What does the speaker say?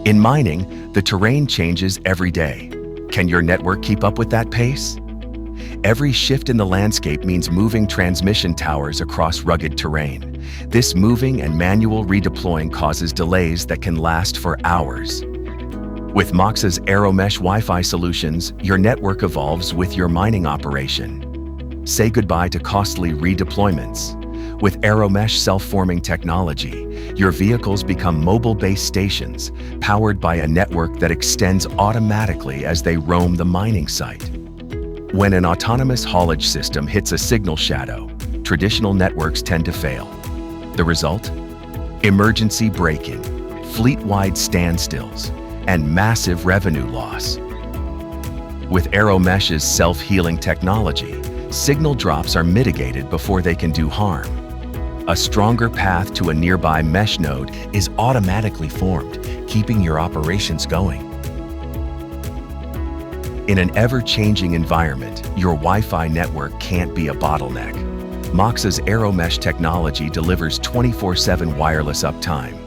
In mining, the terrain changes every day. Can your network keep up with that pace? Every shift in the landscape means moving transmission towers across rugged terrain. This moving and manual redeploying causes delays that can last for hours. With Moxa's AeroMesh Wi-Fi solutions, your network evolves with your mining operation. Say goodbye to costly redeployments. With AeroMesh self-forming technology, your vehicles become mobile-based stations, powered by a network that extends automatically as they roam the mining site. When an autonomous haulage system hits a signal shadow, traditional networks tend to fail. The result? Emergency break-in, fleet-wide standstills, and massive revenue loss. With AeroMesh's self-healing technology, signal drops are mitigated before they can do harm. A stronger path to a nearby mesh node is automatically formed, keeping your operations going. In an ever-changing environment, your Wi-Fi network can't be a bottleneck. Moxa's AeroMesh technology delivers 24/7 wireless uptime,